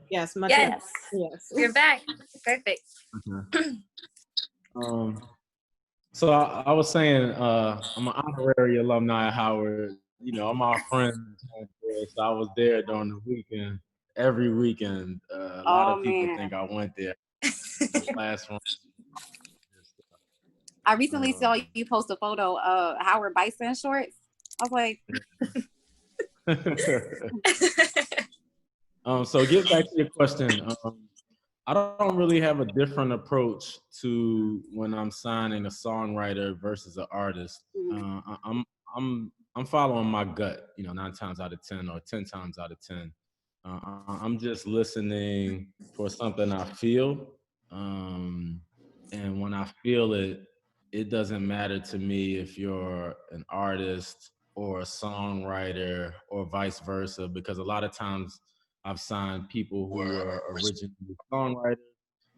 Yes, much. Yes. Yes. You're back. Perfect. Okay. So I was saying, I'm an honorary alumni at Howard. You know, all my friends went there, so I was there during the weekend. Every weekend, a lot of people think I went there. Classroom. I recently saw you post a photo of Howard Bison shorts. I was like, So get back to your question. I don't really have a different approach to when I'm signing a songwriter versus an artist. I'm following my gut, you know, 9 times out of 10 or 10 times out of 10. I'm just listening for something I feel. And when I feel it, it doesn't matter to me if you're an artist or a songwriter or vice versa, because a lot of times I've signed people who were originally songwriters,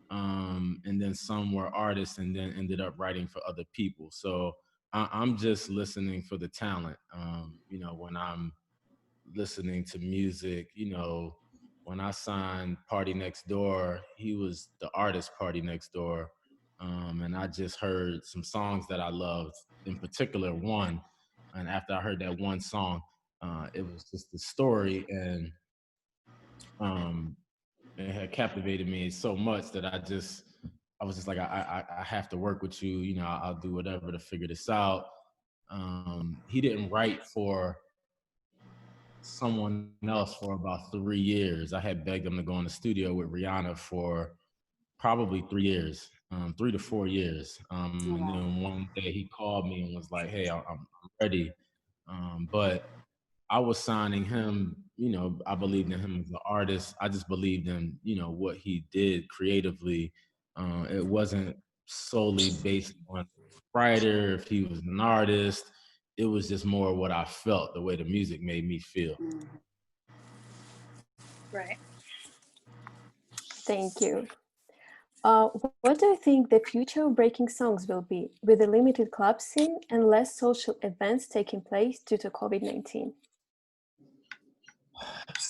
and then some were artists and then ended up writing for other people. So I'm just listening for the talent. You know, when I'm listening to music, you know, when I signed Party Next Door, he was the artist Party Next Door. And I just heard some songs that I loved, in particular one. And after I heard that one song, it was just the story, and it had captivated me so much that I was just like, I have to work with you. You know, I'll do whatever to figure this out. He didn't write for someone else for about 3 years. I had begged him to go in the studio with Rihanna for probably 3 years, 3 to 4 years. And then one day he called me and was like, "Hey, I'm ready." But I was signing him, you know, I believed in him as an artist. I just believed in, you know, what he did creatively. It wasn't solely based on writer, if he was an artist. It was just more what I felt, the way the music made me feel. Right. Thank you. What do you think the future of breaking songs will be, with a limited club scene and less social events taking place due to COVID-19?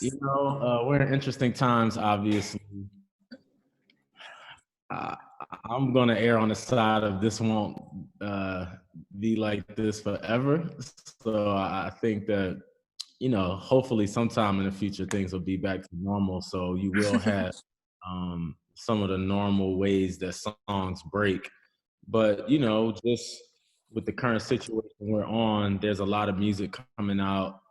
You know, we're in interesting times, obviously. I'm going to err on the side of this won't be like this forever. So I think that, you know, hopefully sometime in the future, things will be back to normal. So you will have some of the normal ways that songs break. But, you know, just with the current situation we're on, there's a lot of music coming out.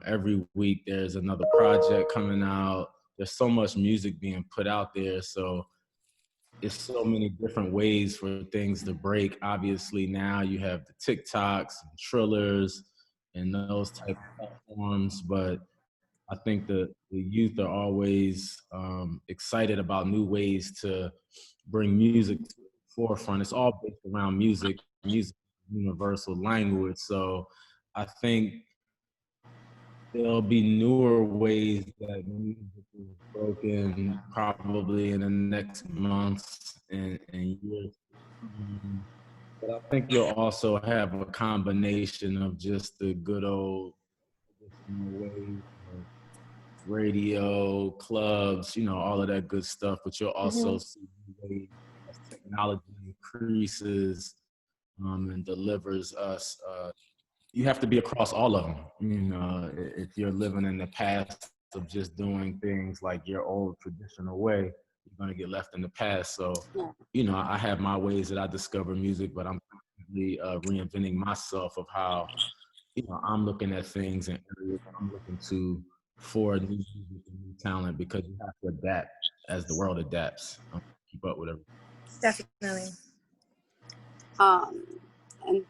Every week there's another project coming out. There's so much music being put out there. So it's so many different ways for things to break. Obviously, now you have the TikToks and Trillers and those type of platforms. But I think the youth are always excited about new ways to bring music to the forefront. It's all based around music. Music is universal language. So I think there'll be newer ways that music is broken probably in the next months and years. But I think you'll also have a combination of just the good old ways of radio, clubs, you know, all of that good stuff. But you'll also see ways as technology increases and delivers us. You have to be across all of them. You know, if you're living in the past of just doing things like your old traditional way, you're going to get left in the past. So, you know, I have my ways that I discover music, but I'm constantly reinventing myself of how, you know, I'm looking at things and areas I'm looking to for new music and new talent, because you have to adapt as the world adapts. Keep up with everything. Definitely. And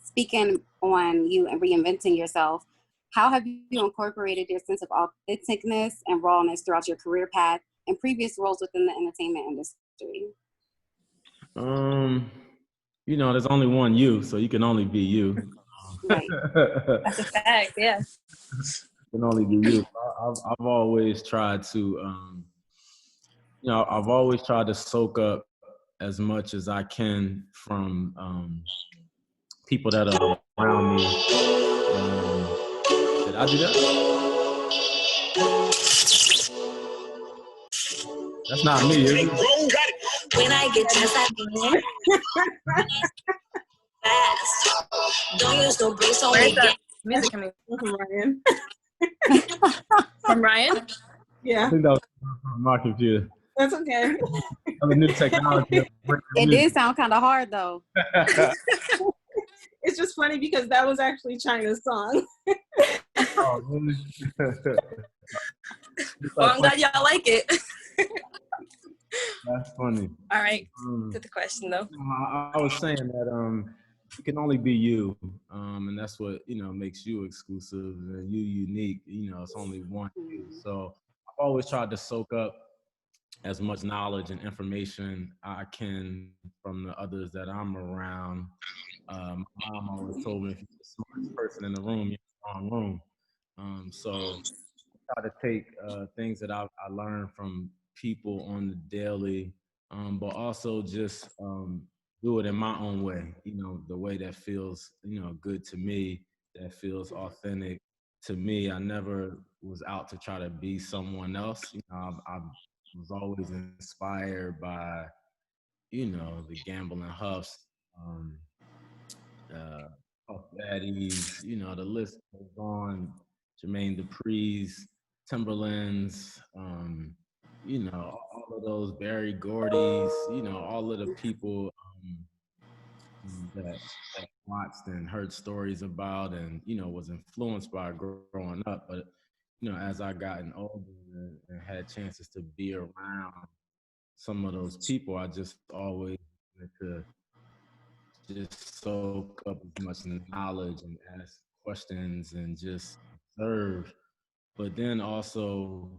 speaking on you and reinventing yourself, how have you incorporated your sense of authenticness and rawness throughout your career path and previous roles within the entertainment industry? You know, there's only one you, so you can only be you. Right. That's a fact, yeah. Can only be you. I've always tried to, you know, I've always tried to soak up as much as I can from people that are around me. Did I do that? That's not me, is it? When I get chance, I be fast. Don't use no brakes on Where's me. the music coming Ryan. from? Ryan? I Yeah, think that was from my computer. that's okay. I mean, new technology. It did sound kind of hard though. It's just funny because that was actually China's song. Oh, really? Well, I'm glad y'all like it. That's funny. All right, Um, to the question though. I was saying that you can only be you, and that's what makes you exclusive and you unique. It's only one you. So I've always tried to soak up as much knowledge and information I can from the others that I'm around. My mom always told me, if you're the smartest person in the room, you're in the wrong room. So I try to take things that I learned from people on the daily, but also just do it in my own way, the way that feels, good to me, that feels authentic to me. I never was out to try to be someone else. I was always inspired by, the Gamble and Huffs, Puff Daddies, the list goes on, Jermaine Dupri's, Timberlands, all of those, Barry Gordy's, all of the people that I watched and heard stories about and, was influenced by growing up. But, as I gotten older and had chances to be around some of those people, I just always wanted to just soak up as much knowledge and ask questions and just observe, but then also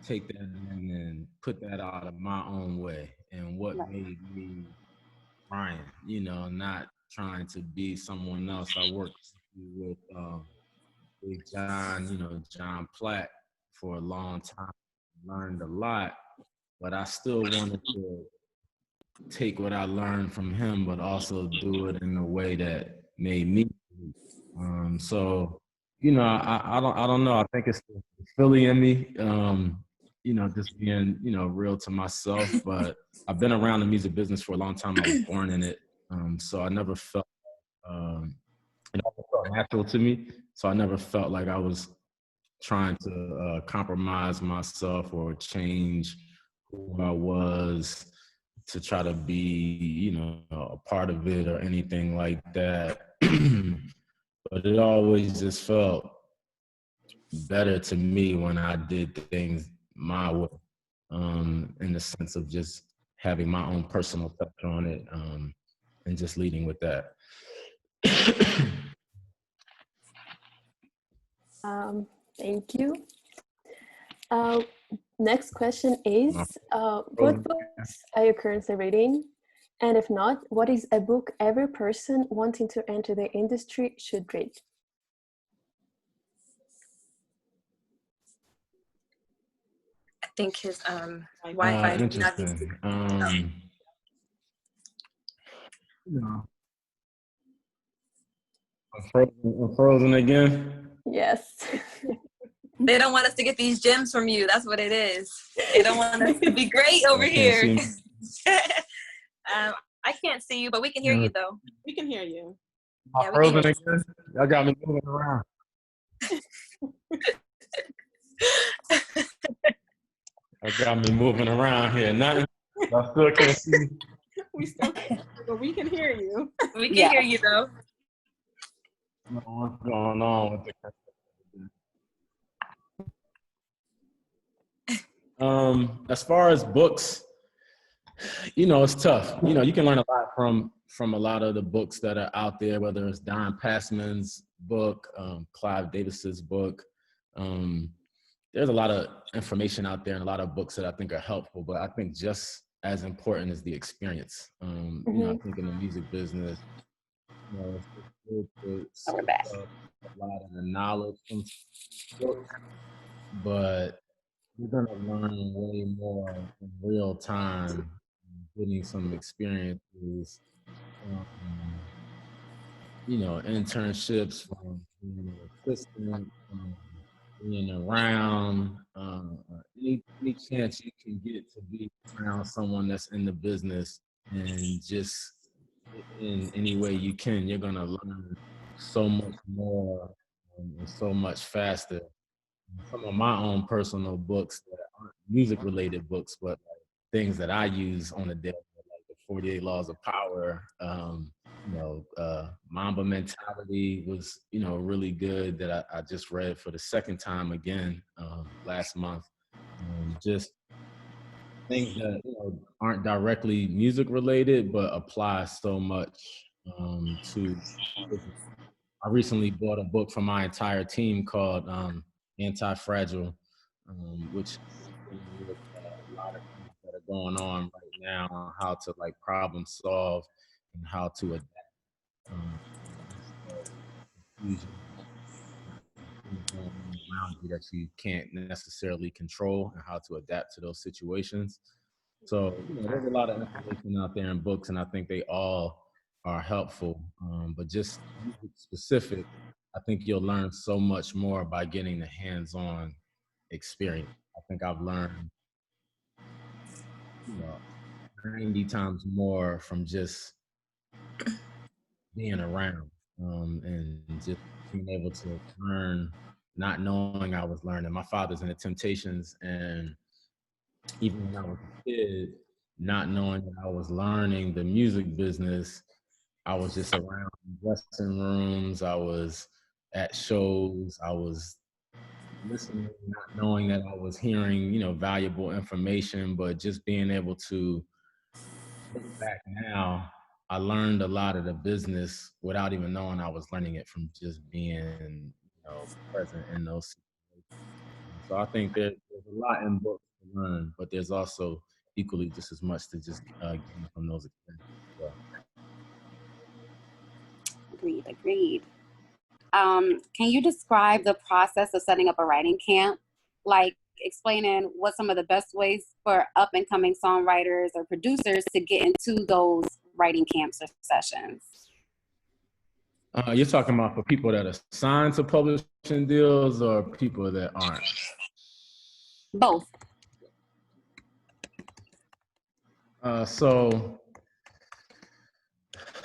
take that in and put that out of my own way and what made me Ryan, not trying to be someone else. I worked with Big John, John Platt for a long time, learned a lot, but I still wanted to take what I learned from him, but also do it in a way that made me. So, I don't know. I think it's the Philly in me. Just being, real to myself. But I've been around the music business for a long time. I was born in it, so I never felt. It always felt natural to me. So I never felt like I was trying to compromise myself or change who I was to try to be, a part of it or anything like that. But it always just felt better to me when I did things my way, in the sense of just having my own personal touch on it, and just leading with that. Thank you. Next question is, what books are you currently reading? And if not, what is a book every person wanting to enter the industry should read? I think his Wi-Fi is not Interesting. I'm frozen again. Yes. They don't want us to get these gems from you. That's what it is. They don't want us to be great over here. I can't see you, but we can hear you though. We can hear you. Yeah, I'm frozen again. Y'all got me moving around. I got me moving around here. Nothing. I still can't see. We still can, but we can hear you. We can hear you though. I don't know what's going on with the as far as books, it's tough. You can learn a lot from a lot of the books that are out there, whether it's Don Passman's book, Clive Davis's book. There's a lot of information out there and a lot of books that I think are helpful, but I think just as important is the experience. I think in the music business, it's good to soak up a lot of the knowledge from books, but you're gonna learn way more in real time, getting some experiences, internships, from being an assistant, being around, any chance you can get to be around someone that's in the business and just in any way you can, you're gonna learn so much more and so much faster. Some of my own personal books that aren't music related books, but like things that I use on a daily, like the 48 Laws of Power, Mamba Mentality was, really good that I just read for the second time again last month. Just things that aren't directly music related, but apply so much to business. I recently bought a book for my entire team called Anti-Fragile, which is dealing with a lot of things that are going on right now, on how to like problem solve and how to adapt. Confusion, things going on around you that you can't necessarily control, and how to adapt to those situations. So, there's a lot of information out there in books, and I think they all are helpful. But just music specific, I think you'll learn so much more by getting the hands-on experience. I think I've learned, 90 times more from just being around and just being able to learn, not knowing I was learning. My father's in the Temptations, and even when I was a kid, not knowing that I was learning the music business, I was just around dressing rooms, I was at shows, I was listening, not knowing that I was hearing, valuable information, but just being able to look back now, I learned a lot of the business without even knowing I was learning it from just being, present in those situations. So I think there's a lot in books to learn, but there's also equally just as much to just gain from those experiences as well. Agreed. Can you describe the process of setting up a writing camp? Like explaining what some of the best ways for up and coming songwriters or producers to get into those writing camps or sessions. You're talking about for people that are signed to publishing deals or people that aren't? Both.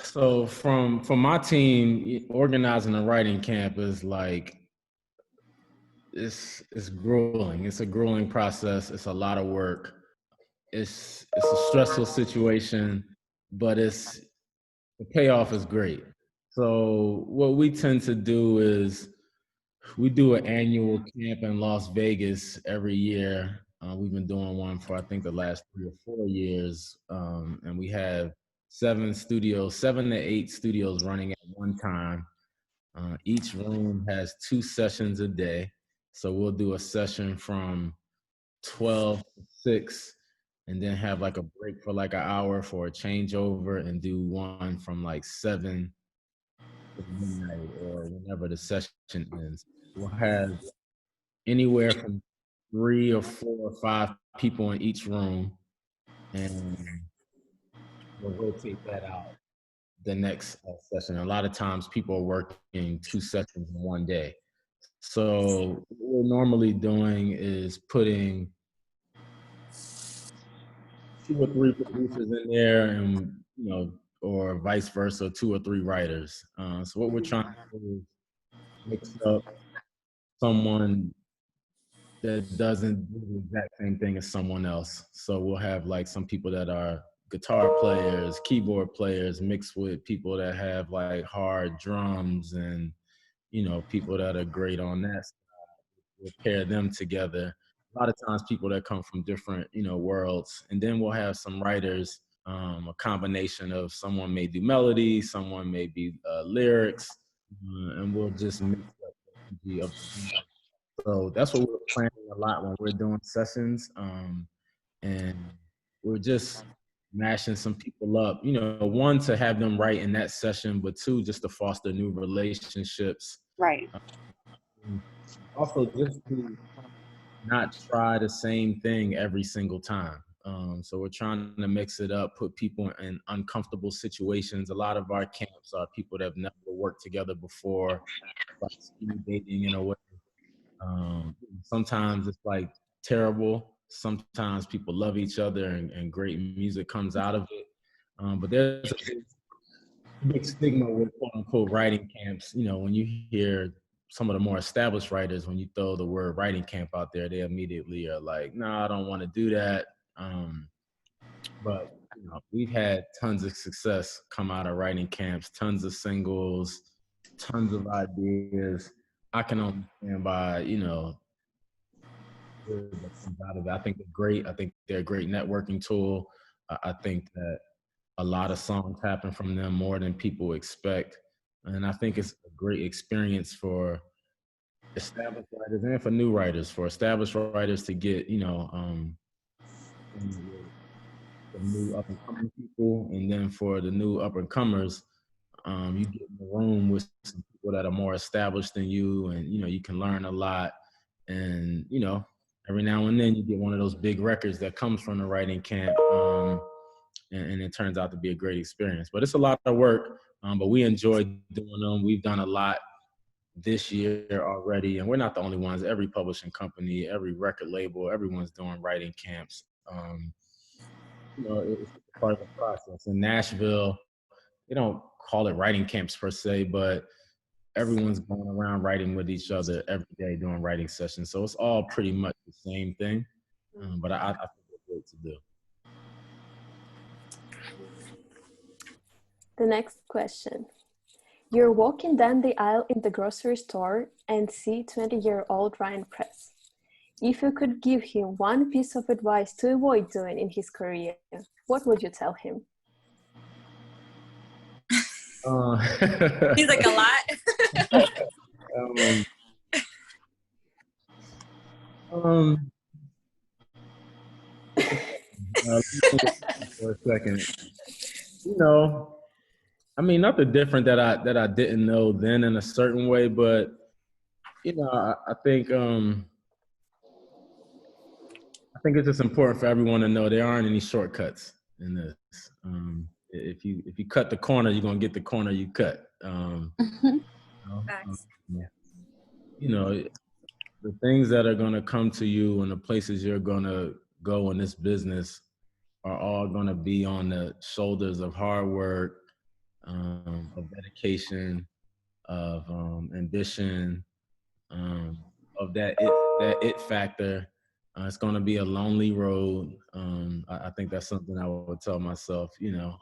So from my team, organizing a writing camp is like, it's grueling. It's a grueling process. It's a lot of work. It's a stressful situation, but the payoff is great. So what we tend to do is we do an annual camp in Las Vegas every year. We've been doing one for I think the last 3 or 4 years, and we have 7 to 8 studios running at one time. Each room has 2 sessions a day. So we'll do a session from 12 to 6 and then have like a break for like an hour for a changeover and do one from like 7 to midnight or whenever the session ends. We'll have anywhere from 3 or 4 or 5 people in each room, and we'll rotate that out the next session. A lot of times people are working 2 sessions in one day. So what we're normally doing is putting 2 or 3 producers in there, and or vice versa, 2 or 3 writers. So what we're trying to do is mix up someone that doesn't do the exact same thing as someone else. So we'll have like some people that are guitar players, keyboard players, mixed with people that have like hard drums and, people that are great on that side. We'll pair them together. A lot of times people that come from different, worlds. And then we'll have some writers, a combination of someone may do melody, someone may be lyrics, and we'll just mix up the energy of the group. So that's what we're planning a lot when we're doing sessions. And we're just mashing some people up, one, to have them write in that session, but 2, just to foster new relationships. Right. Also, just to not try the same thing every single time. So we're trying to mix it up, put people in uncomfortable situations. A lot of our camps are people that have never worked together before, like speed dating in a way. Sometimes it's like terrible. sometimes people love each other and great music comes out of it. But there's a big stigma with quote unquote writing camps. You know, when you hear some of the more established writers, when you throw the word writing camp out there, they immediately are like, no, I don't want to do that. But you know, we've had tons of success come out of writing camps, tons of singles, tons of ideas. I can only stand by, you know, good that comes out of it. I think they're great. I think they're a great networking tool. I think that a lot of songs happen from them more than people expect. And I think it's a great experience for established writers and for new writers, for established writers to get, you know, the new up and coming people, and then for the new up and comers, you get in the room with some people that are more established than you, and you know you can learn a lot. And you know, every now and then you get one of those big records that comes from the writing camp, and it turns out to be a great experience. But it's a lot of work, but we enjoy doing them. We've done a lot this year already, and we're not the only ones. Every publishing company, every record label, everyone's doing writing camps. You know, it's part of the process. In Nashville, they don't call it writing camps per se, but everyone's going around writing with each other every day doing writing sessions. So it's all pretty much the same thing. But I think it's great to do. The next question. You're walking down the aisle in the grocery store and see 20-year-old Ryan Press. If you could give him one piece of advice to avoid doing in his career, what would you tell him? He's like a lot. For a second, you know, I mean, nothing different that I didn't know then in a certain way, but you know, I think it's just important for everyone to know there aren't any shortcuts in this. If you cut the corner, you're gonna get the corner you cut. Facts. You know, the things that are gonna come to you and the places you're gonna go in this business are all gonna be on the shoulders of hard work, of dedication, of ambition, of that it factor. It's going to be a lonely road. I think that's something I would tell myself. You know,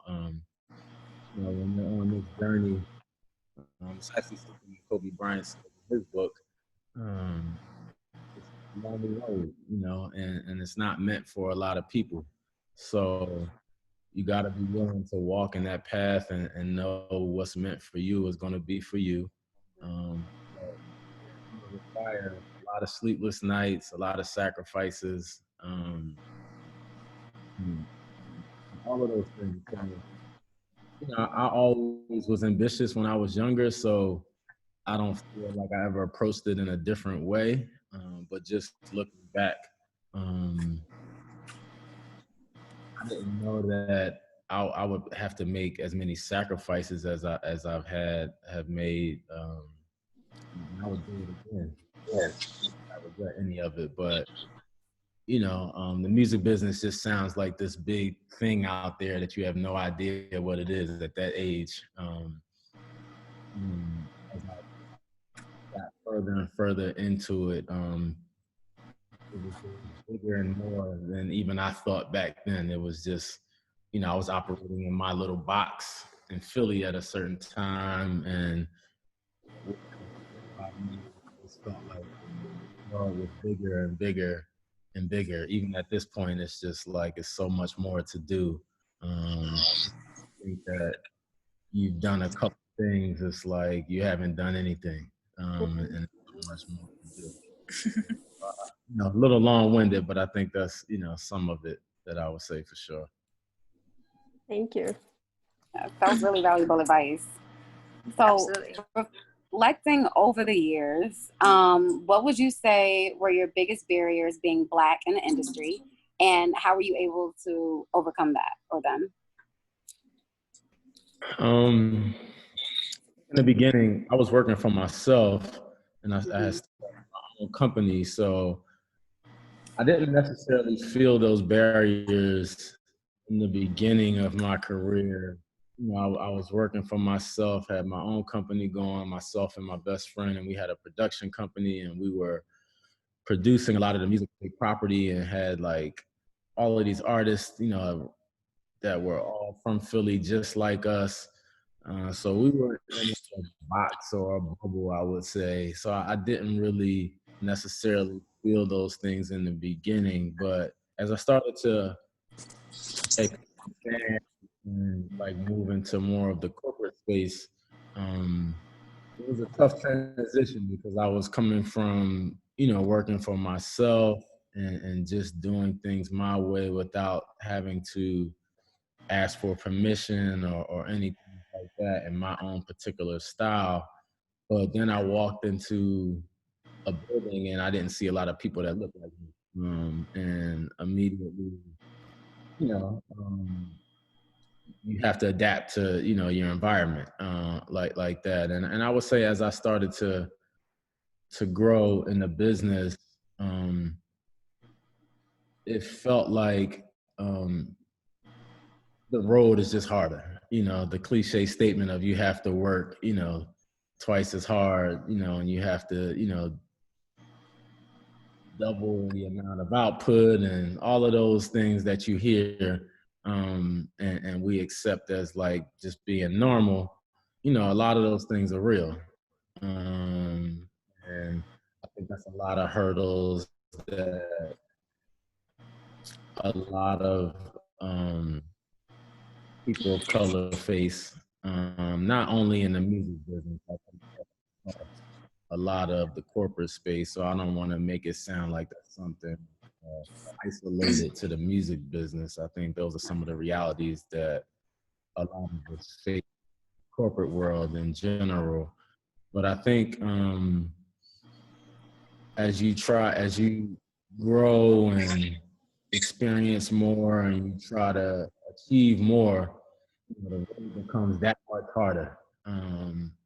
when you're on this journey, it's actually something Kobe Bryant said in his book. It's a lonely road, you know, and it's not meant for a lot of people. So you got to be willing to walk in that path and know what's meant for you is going to be for you. Require a lot of sleepless nights, a lot of sacrifices, all of those things. You know, I always was ambitious when I was younger, so I don't feel like I ever approached it in a different way. But just looking back, I didn't know that I would have to make as many sacrifices as I've made. I would do it again. Yes, I regret any of it, but you know, the music business just sounds like this big thing out there that you have no idea what it is at that age. As I got further and further into it, it was bigger and more than even I thought back then. It was just, you know, I was operating in my little box in Philly at a certain time, and it felt like the world was bigger and bigger and bigger. Even at this point, it's just like it's so much more to do. I think that you've done a couple things. It's like you haven't done anything, and there's so much more to do. You know, a little long-winded, but I think that's, you know, some of it that I would say for sure. Thank you. That was really valuable advice. So, Absolutely. reflecting over the years, what would you say were your biggest barriers being Black in the industry, and how were you able to overcome that or them? In the beginning, I was working for myself, and I had started my own company, so I didn't necessarily feel those barriers in the beginning of my career. You know, I was working for myself, had my own company going, myself and my best friend, and we had a production company, and we were producing a lot of the music property and had like all of these artists, you know, that were all from Philly, just like us. So we were in a box or a bubble, I would say. So I didn't really necessarily feel those things in the beginning, but as I started to expand and like move into more of the corporate space, it was a tough transition because I was coming from, you know, working for myself and just doing things my way without having to ask for permission or anything like that in my own particular style. But then I walked into a building and I didn't see a lot of people that looked like me. And immediately, you know, you have to adapt to, you know, your environment, like that. And I would say as I started to grow in the business, it felt like the road is just harder. You know, the cliche statement of you have to work, you know, twice as hard, you know, and you have to, you know, double the amount of output and all of those things that you hear, and we accept as like just being normal. You know, a lot of those things are real. And I think that's a lot of hurdles that a lot of people of color face, not only in the music business, I think a lot of the corporate space. So I don't want to make it sound like that's something isolated to the music business. I think those are some of the realities that a lot of us face corporate world in general. But I think as you grow and experience more and you try to achieve more, you know, the road becomes that much harder.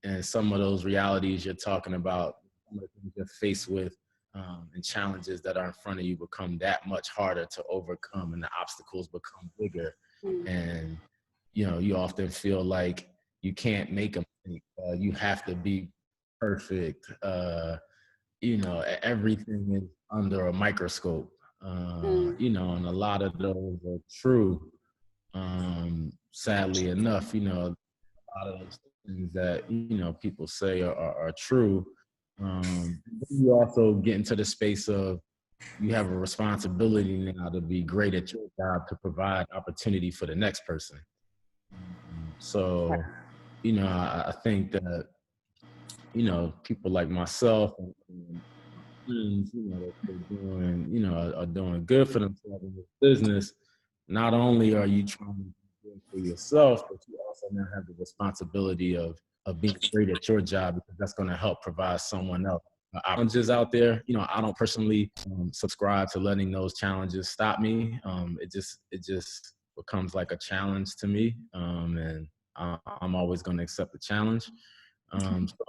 And some of those realities you're talking about, some of the things you're faced with, and challenges that are in front of you become that much harder to overcome, and the obstacles become bigger. And you know, you often feel like you can't make a mistake. You have to be perfect. You know, everything is under a microscope. You know, and a lot of those are true. Sadly enough, you know, a lot of those things that, you know, people say are true. You also get into the space of you have a responsibility now to be great at your job to provide opportunity for the next person. So, you know, I think that, you know, people like myself and friends, you know, that they're doing, you know, are doing good for themselves in this business. Not only are you trying to do good for yourself, but you also now have the responsibility of being great at your job, because that's going to help provide someone else challenges out there. You know, I don't personally subscribe to letting those challenges stop me. It just becomes like a challenge to me, and I'm always going to accept the challenge. So,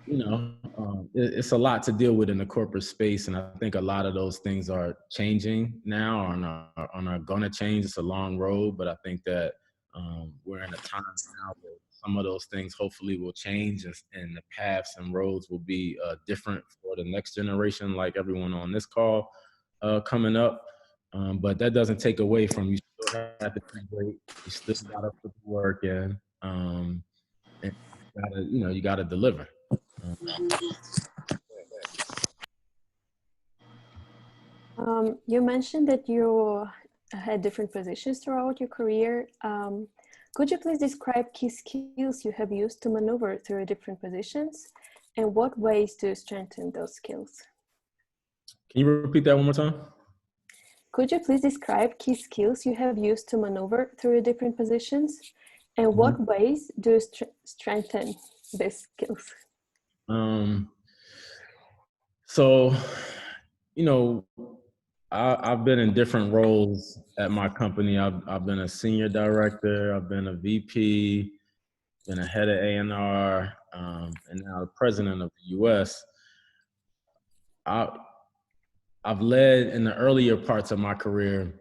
you know, it's a lot to deal with in the corporate space, and I think a lot of those things are changing now, and are going to change. It's a long road, but I think that we're in a time now where some of those things hopefully will change, and the paths and roads will be different for the next generation, like everyone on this call coming up. But that doesn't take away from you still have to be great. You still got to put the work in, and you gotta deliver. You mentioned that you had different positions throughout your career. Could you please describe key skills you have used to maneuver through different positions, and what ways do you strengthen those skills? Can you repeat that one more time? Could you please describe key skills you have used to maneuver through different positions, and what ways do you strengthen these skills? So, you know, I've been in different roles at my company. I've been a senior director, I've been a VP, been a head of A&R, and now the president of the U.S. I've led in the earlier parts of my career.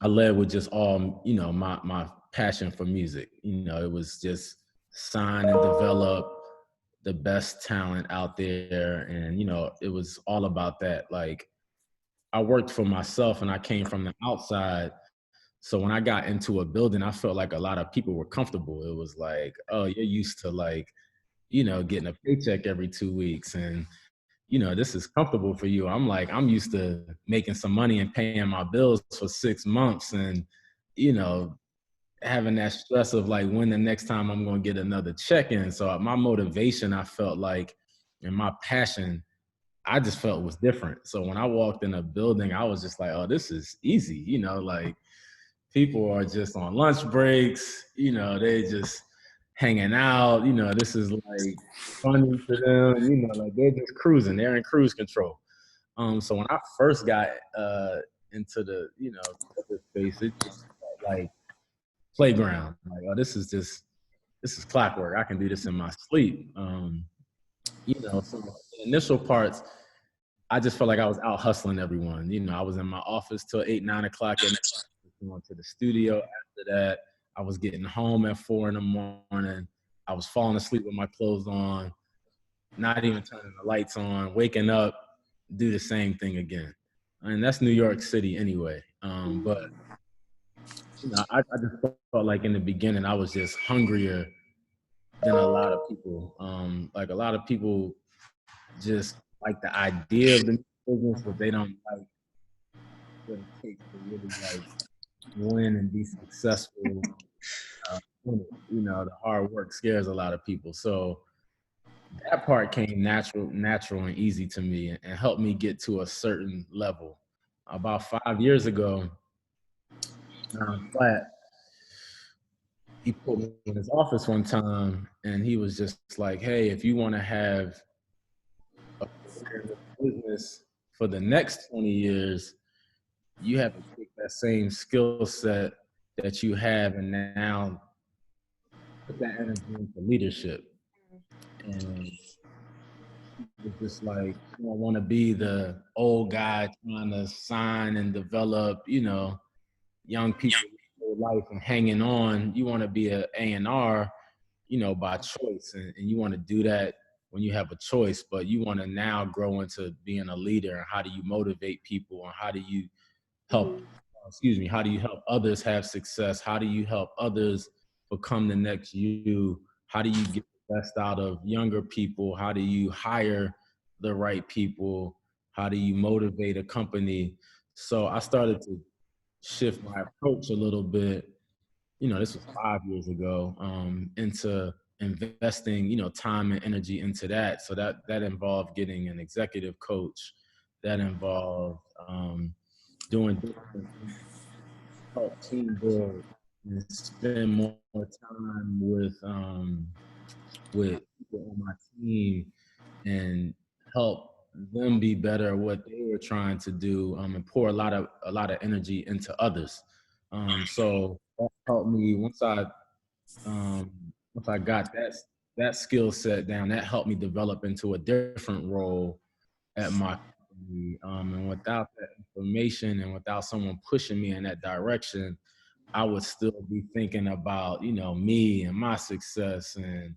I led with just all, my passion for music. It was just sign and develop the best talent out there. And, it was all about that. Like, I worked for myself and I came from the outside. So when I got into a building, I felt like a lot of people were comfortable. It was like, oh, you're used to like, getting a paycheck every 2 weeks and, this is comfortable for you. I'm like, I'm used to making some money and paying my bills for 6 months and, you know, having that stress of like when the next time I'm going to get another check in. So my motivation, I felt like, and my passion, I just felt was different. So when I walked in a building, I was just like, oh, this is easy. Like people are just on lunch breaks, they just hanging out, this is like funny for them, like they're just cruising, they're in cruise control. So when I first got into the, the space, it just felt like playground. Like, oh, this is clockwork. I can do this in my sleep. So the initial parts, I just felt like I was out hustling everyone. I was in my office till 8, 9 o'clock at night, going to the studio. After that, I was getting home at 4 in the morning. I was falling asleep with my clothes on, not even turning the lights on, waking up, do the same thing again. And that's New York City anyway. But I just felt like in the beginning, I was just hungrier than a lot of people. Like a lot of people just like the idea of the business, but they don't like what it takes to really like win and be successful. The hard work scares a lot of people. So that part came natural and easy to me and helped me get to a certain level. About 5 years ago, Flat, he put me in his office one time and he was just like, hey, if you want to have a business for the next 20 years, you have to take that same skill set that you have and now put that energy into leadership. And it's just like, you don't want to be the old guy trying to sign and develop, young people life and hanging on. You want to be a A&R, by choice. And you want to do that when you have a choice, but you want to now grow into being a leader. And how do you motivate people? And how do you help, how do you help others have success? How do you help others become the next you? How do you get the best out of younger people? How do you hire the right people? How do you motivate a company? So I started to shift my approach a little bit, this was 5 years ago, into investing, time and energy into that. So that involved getting an executive coach, that involved doing different help team build and spend more time with people on my team and help them be better at what they were trying to do, and pour a lot of energy into others. So that helped me once I got that skill set down. That helped me develop into a different role at my company. And without that information and without someone pushing me in that direction, I would still be thinking about, me and my success and,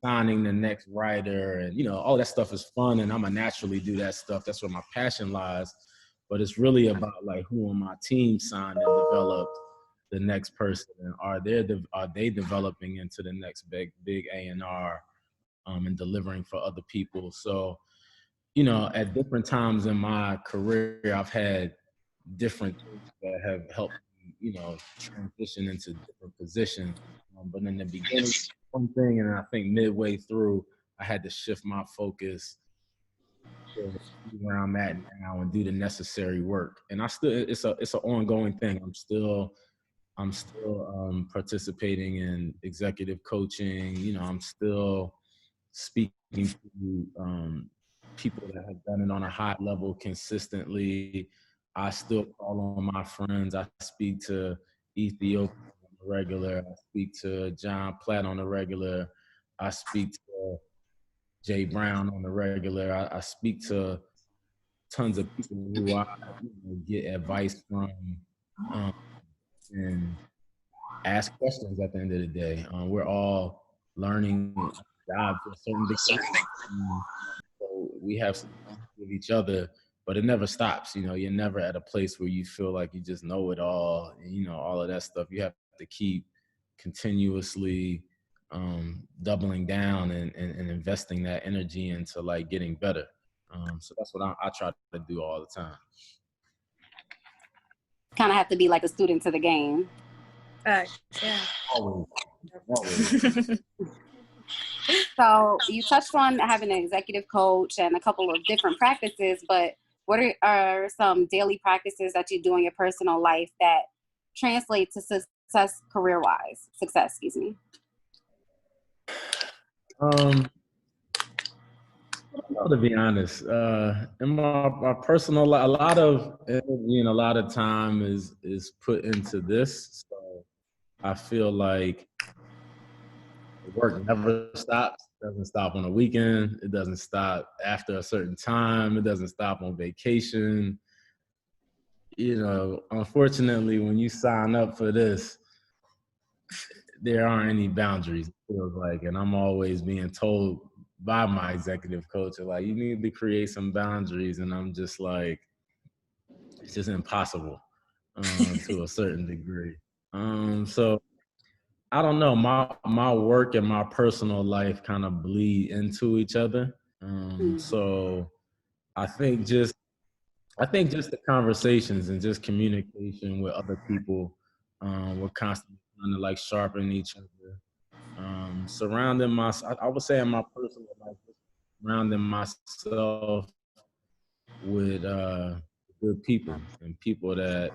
finding the next writer and, all that stuff is fun. And I'm gonna naturally do that stuff. That's where my passion lies. But it's really about like who on my team signed and developed the next person, and are they developing into the next big A&R, and delivering for other people. So, at different times in my career, I've had different things that have helped me, transition into different positions. But in the beginning, one thing, and I think midway through, I had to shift my focus to where I'm at now and do the necessary work. And it's an ongoing thing. I'm still participating in executive coaching. I'm still speaking to people that have done it on a high level consistently. I still call on my friends. I speak to Ethiopia on the regular. I speak to John Platt on the regular. I speak to Jay Brown on the regular. I speak to tons of people who I get advice from and ask questions at the end of the day. We're all learning jobs to a certain degree. So we have some with each other, but it never stops. You're never at a place where you feel like you just know it all, and, all of that stuff. You have to keep continuously doubling down and investing that energy into like getting better. So that's what I try to do all the time. Kind of have to be like a student to the game. Yeah. Always. So you touched on having an executive coach and a couple of different practices, but what are some daily practices that you do in your personal life that translate to success career-wise? Success, excuse me. To be honest, in my personal life, a lot of energy and a lot of time is put into this. So I feel like work never stops. It doesn't stop on a weekend. It doesn't stop after a certain time. It doesn't stop on vacation. Unfortunately, when you sign up for this, there aren't any boundaries, it feels like. And I'm always being told by my executive coach, like, you need to create some boundaries. And I'm just like, it's just impossible to a certain degree. So I don't know. My work and my personal life kind of bleed into each other. So I think just the conversations and just communication with other people, we're constantly trying to like sharpen each other. Surrounding myself, I would say in my personal life, surrounding myself with good people and people that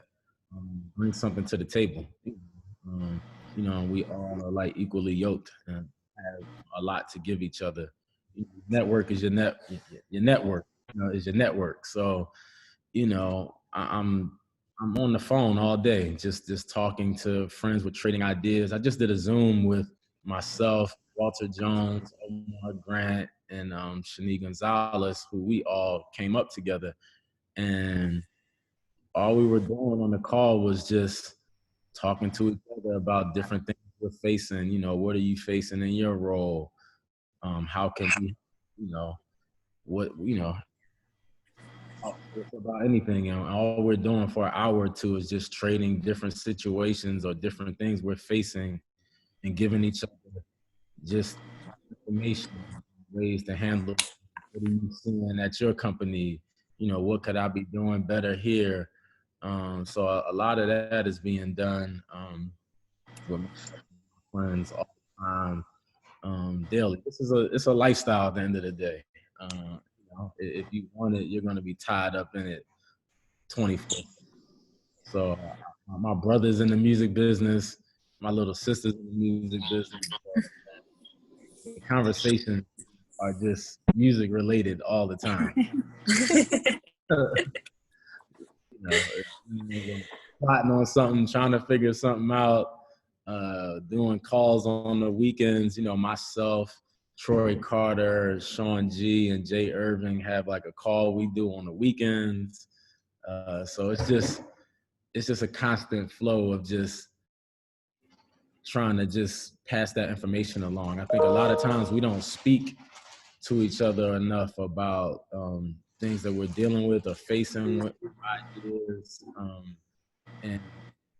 bring something to the table. We all are like equally yoked and have a lot to give each other. Network is your network, is your network. So, I'm on the phone all day, just talking to friends with trading ideas. I just did a Zoom with myself, Walter Jones, Omar Grant, and Shani Gonzalez, who we all came up together. And all we were doing on the call was just talking to each other about different things we're facing. What are you facing in your role? How can we, it's about anything. And all we're doing for an hour or two is just trading different situations or different things we're facing and giving each other just information, ways to handle. What are you seeing at your company? What could I be doing better here? So a lot of that is being done with my friends all the time, daily. It's a lifestyle at the end of the day. If you want it, you're going to be tied up in it 24. So my brother's in the music business. My little sister's in the music business. So the conversations are just music related all the time. Plotting on something, trying to figure something out, doing calls on the weekends. Myself, Troy Carter, Sean G, and Jay Irving have like a call we do on the weekends. So it's just a constant flow of just trying to just pass that information along. I think a lot of times we don't speak to each other enough about things that we're dealing with or facing with ideas, and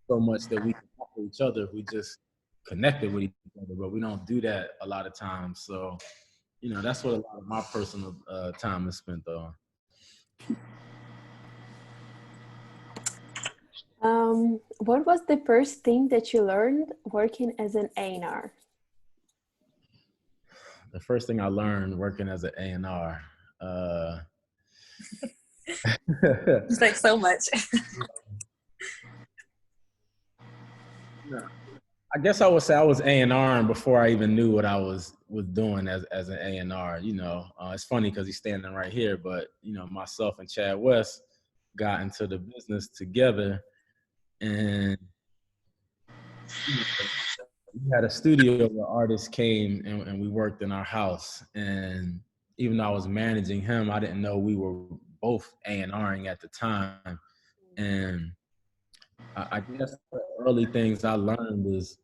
so much that we can talk to each other if we just connected with each other, but we don't do that a lot of times. So, that's what a lot of my personal time is spent on. What was the first thing that you learned working as an A&R? The first thing I learned working as an A&R. It's like so much. I guess I would say I was A&R'ing before I even knew what I was doing as an A&R. It's funny because he's standing right here, but myself and Chad West got into the business together, and we had a studio where artists came and we worked in our house. And even though I was managing him, I didn't know we were both A&Ring at the time. And I guess the early things I learned is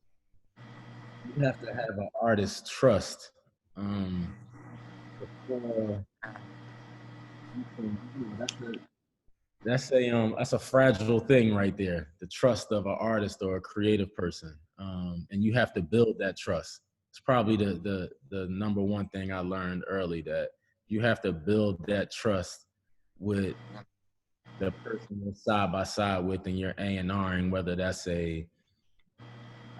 you have to have an artist's trust. Before you can, that's a fragile thing right there. The trust of an artist or a creative person, and you have to build that trust. It's probably the number one thing I learned early, that you have to build that trust with the person you're side by side with in your A&Ring, whether that's a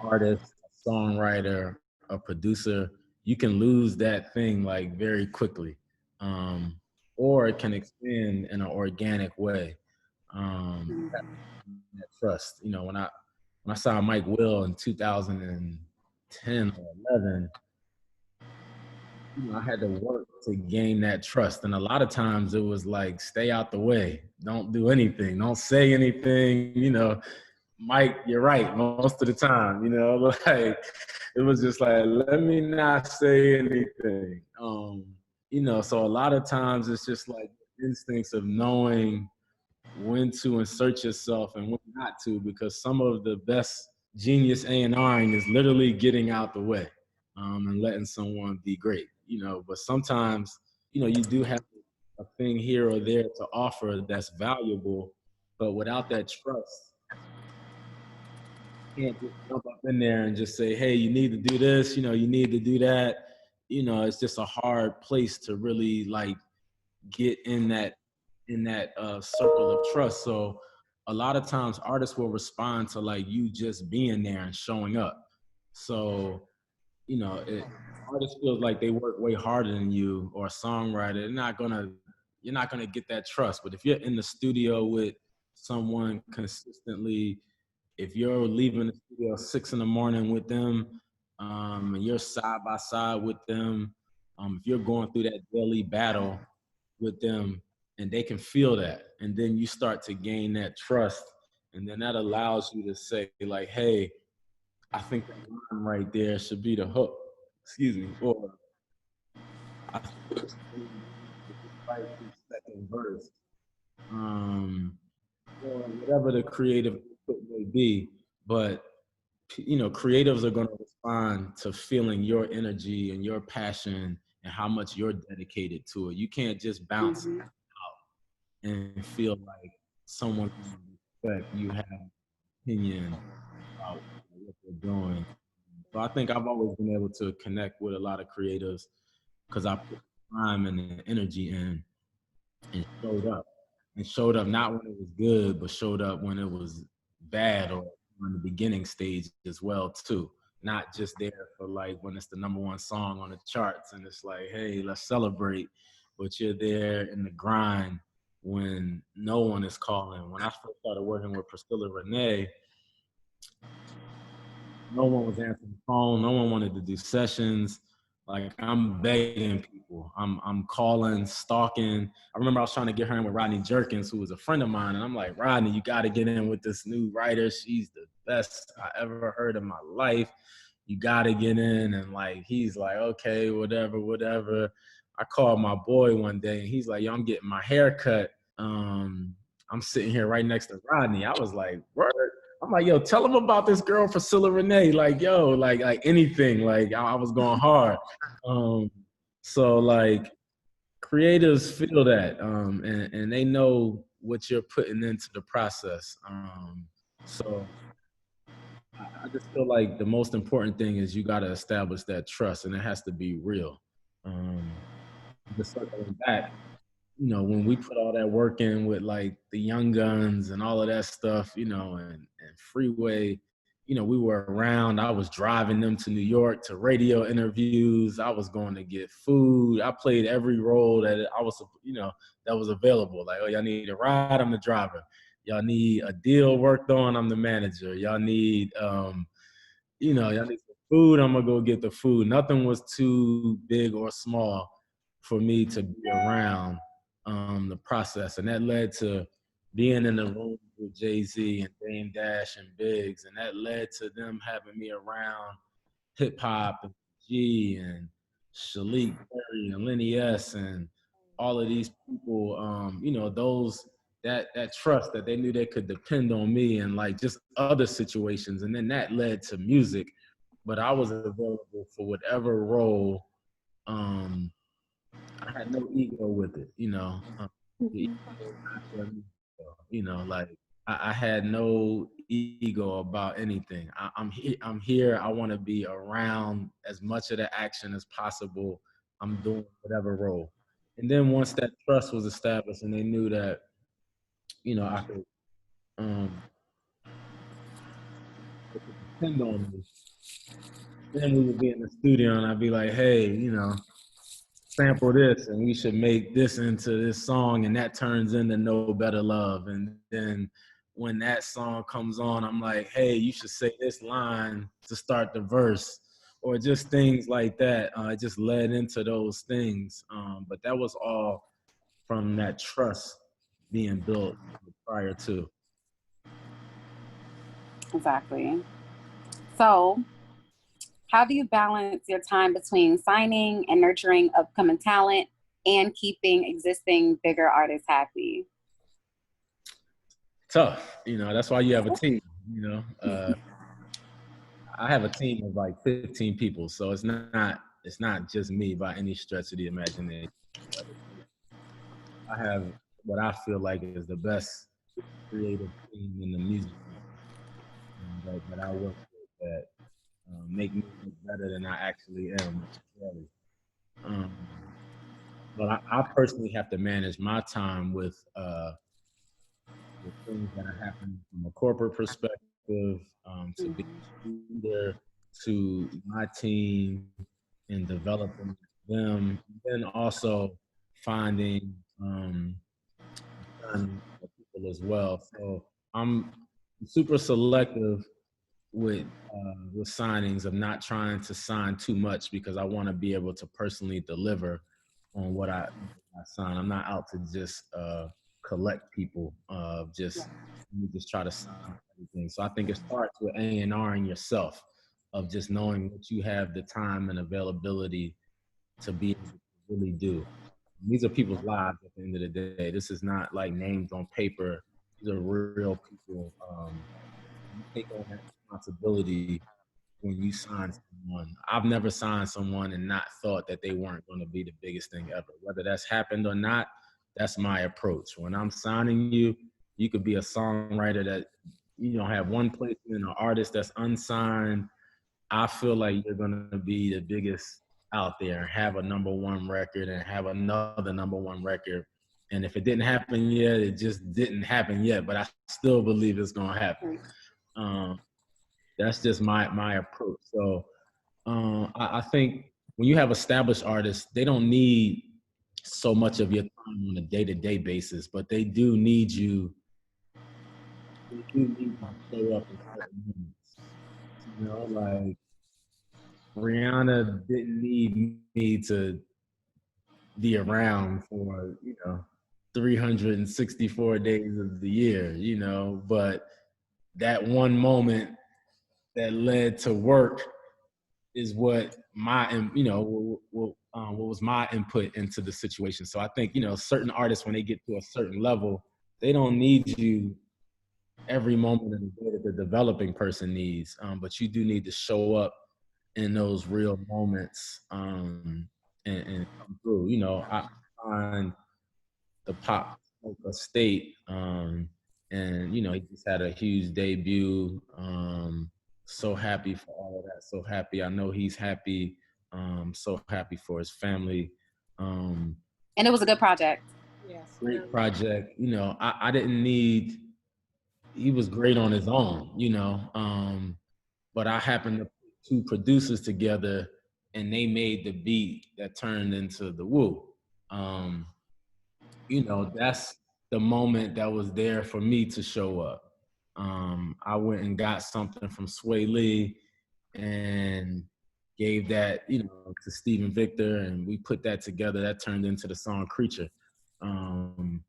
artist, a songwriter, a producer. You can lose that thing like very quickly, or it can expand in an organic way. That trust. You know, when I saw Mike Will in 2010 or 11, you know, I had to work to gain that trust. And a lot of times it was like, stay out the way. Don't do anything. Don't say anything. You know, Mike, you're right most of the time, you know, like it was just like, let me not say anything. You know, so a lot of times it's just like instincts of knowing when to insert yourself and when not to, because some of the best genius A&Ring is literally getting out the way, and letting someone be great, you know. But sometimes, you know, you do have a thing here or there to offer that's valuable, but without that trust, you can't just jump up in there and just say, hey, you need to do this, you know, you need to do that. You know, it's just a hard place to really like get in that circle of trust. So a lot of times artists will respond to like you just being there and showing up. So, you know, artists feels like they work way harder than you, or a songwriter, you're not gonna get that trust. But if you're in the studio with someone consistently, if you're leaving the studio 6 a.m. with them, and you're side by side with them, if you're going through that daily battle with them, and they can feel that, and then you start to gain that trust, and then that allows you to say like, hey, I think that line right there should be the hook, excuse me, or I think it's right to the second verse, or whatever the creative input may be. But you know, creatives are going to respond to feeling your energy and your passion and how much you're dedicated to it. You can't just bounce out and feel like someone can respect you have an opinion about what they're doing. So I think I've always been able to connect with a lot of creatives because I put the time and the energy in and showed up. And showed up not when it was good, but showed up when it was bad, or in the beginning stage as well too. Not just there for like when it's the number one song on the charts and it's like, hey, let's celebrate. But you're there in the grind when no one is calling. When I first started working with Priscilla Renee, no one was answering the phone. No one wanted to do sessions. Like, I'm begging people. I'm calling, stalking. I remember I was trying to get her in with Rodney Jerkins, who was a friend of mine. And I'm like, Rodney, you got to get in with this new writer. She's the best I ever heard in my life. You got to get in. And like, he's like, okay, whatever. I called my boy one day and he's like, yo, I'm getting my hair cut. I'm sitting here right next to Rodney. I was like, word. I'm like, yo, tell him about this girl, Priscilla Renee. Like, yo, like anything. Like, I was going hard. So like, creatives feel that, and they know what you're putting into the process. So I just feel like the most important thing is you got to establish that trust, and it has to be real. Just circling back, you know, when we put all that work in with like the Young Guns and all of that stuff, you know, and Freeway, you know, we were around. I was driving them to New York to radio interviews. I was going to get food. I played every role that I was, you know, that was available. Like, oh, y'all need a ride, I'm the driver. Y'all need a deal worked on, I'm the manager. Y'all need, you know, y'all need some food, I'm gonna go get the food. Nothing was too big or small for me to be around the process. And that led to being in the room with Jay-Z and Dame Dash and Biggs. And that led to them having me around hip hop and G and Shalik Berry and Lenny S. And all of these people, you know, those that trust that they knew they could depend on me and like just other situations. And then that led to music. But I was available for whatever role. I had no ego with it, you know. The ego was not for me, you know, like I had no ego about anything. I'm here. I want to be around as much of the action as possible. I'm doing whatever role. And then once that trust was established and they knew that, you know, I could depend on me, then we would be in the studio and I'd be like, hey, you know, sample this and we should make this into this song, and that turns into No Better Love. And then when that song comes on, I'm like, hey, you should say this line to start the verse, or just things like that. It just led into those things. But that was all from that trust being built prior to. Exactly. So how do you balance your time between signing and nurturing upcoming talent and keeping existing bigger artists happy? Tough, you know, that's why you have a team, you know. I have a team of like 15 people, so it's not just me by any stretch of the imagination. I have what I feel like is the best creative team in the music that I work with that make me look better than I actually am. But I personally have to manage my time with things that are happening from a corporate perspective, to be a leader to my team and developing them, and also finding people as well. So I'm super selective with signings, of not trying to sign too much because I want to be able to personally deliver on what I sign. I'm not out to just collect people, just try to sign everything. So I think it starts with A&Ring yourself, of just knowing what you have the time and availability to be able to really do. These are people's lives at the end of the day. This is not like names on paper. These are real people. You take on that responsibility when you sign someone. I've never signed someone and not thought that they weren't going to be the biggest thing ever. Whether that's happened or not, that's my approach. When I'm signing you, you could be a songwriter that, you know, have one placement, an artist that's unsigned. I feel like you're going to be the biggest out there and have a #1 record and have another #1 record. And if it didn't happen yet, it just didn't happen yet, but I still believe it's going to happen. That's just my approach. So I think when you have established artists, they don't need so much of your time on a day-to-day basis, but they do need you. They do need you to show up in certain moments. You know, like Rihanna didn't need me to be around for, you know, 364 days of the year, you know, but that one moment that led to work is what my, you know, what was my input into the situation. So I think, you know, certain artists, when they get to a certain level, they don't need you every moment of the day that the developing person needs, but you do need to show up in those real moments and come through. You know, I find the Pop State, and, you know, he just had a huge debut. So happy for all of that. So happy. I know he's happy. So happy for his family. And it was a good project. Yes. Great project. You know, I didn't need, he was great on his own, you know, but I happened to put two producers together and they made the beat that turned into the Woo. You know, that's the moment that was there for me to show up. I went and got something from Sway Lee and gave that, you know, to Stephen Victor, and we put that together. That turned into the song Creature. You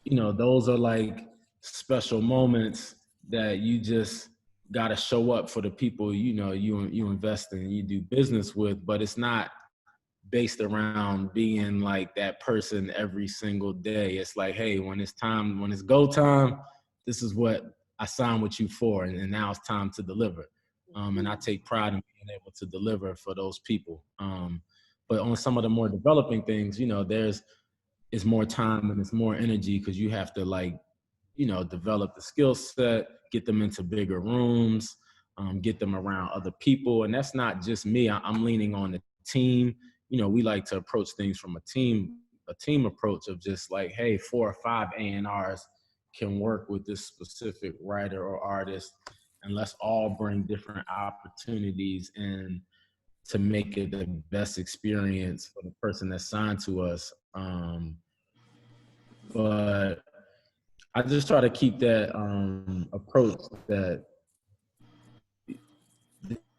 know, those are like special moments that you just got to show up for the people, you know, you invest in, you do business with, but it's not based around being like that person every single day. It's like, hey, when it's go time, this is what I signed with you for, and now it's time to deliver. And I take pride in being able to deliver for those people. But on some of the more developing things, it's more time and it's more energy, because you have to develop the skill set, get them into bigger rooms, get them around other people. And that's not just me. I'm leaning on the team. We like to approach things from a team approach of just like, hey, 4 or 5 A&Rs can work with this specific writer or artist, and let's all bring different opportunities in to make it the best experience for the person that's signed to us. But I just try to keep that approach that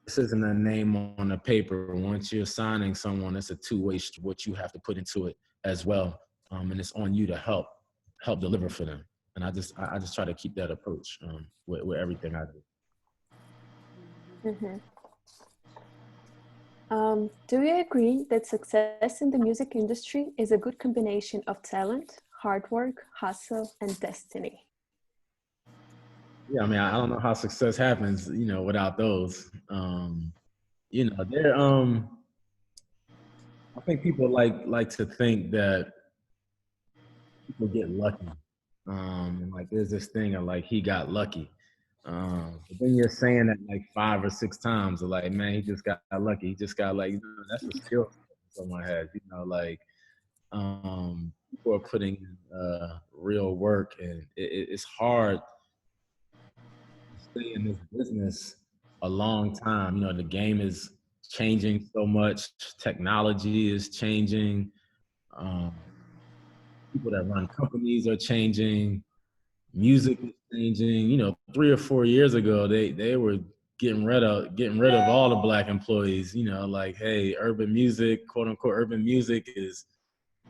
this isn't a name on a paper. Once you're signing someone, it's a two-way street, what you have to put into it as well. And it's on you to help deliver for them. And I just try to keep that approach with everything I do. Do you agree that success in the music industry is a good combination of talent, hard work, hustle, and destiny? Yeah, I mean, I don't know how success happens, without those. I think people like to think that people get lucky. And like there's this thing of like he got lucky. But then you're saying that like 5 or 6 times, like, man, he just got lucky. He just got that's a skill someone has. People are putting in real work, and it's hard to stay in this business a long time. The game is changing so much. Technology is changing. People that run companies are changing. Music is changing. 3 or 4 years ago, they were getting rid of all the Black employees. Like, hey, urban music, quote unquote, urban music is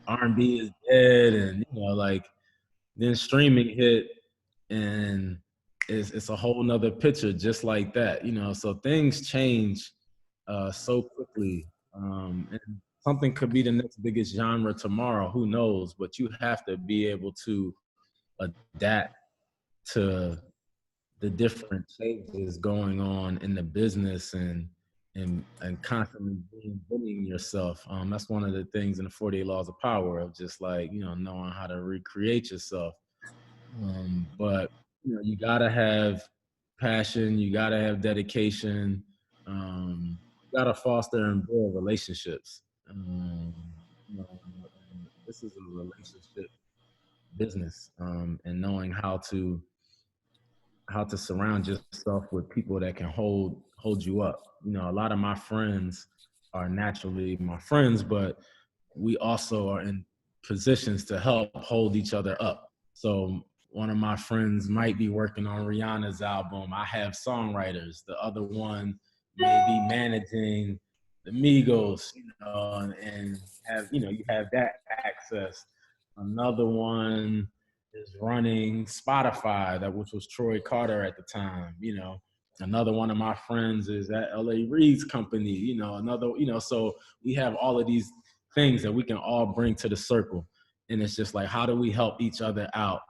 R&B is dead, and then streaming hit, and it's a whole nother picture just like that. So things change so quickly, and something could be the next biggest genre tomorrow. Who knows? But you have to be able to adapt to the different changes going on in the business and constantly reinventing yourself. That's one of the things in the 48 Laws of Power of just like, knowing how to recreate yourself. But, you gotta have passion, you gotta have dedication, you gotta foster and build relationships. This is a relationship business, and knowing how to surround yourself with people that can hold you up. A lot of my friends are naturally my friends, but we also are in positions to help hold each other up. So one of my friends might be working on Rihanna's album. I have songwriters. The other one may be managing the Migos, and you have that access. Another one is running Spotify, which was Troy Carter at the time. Another one of my friends is at L.A. Reid's company. So we have all of these things that we can all bring to the circle, and it's just like, how do we help each other out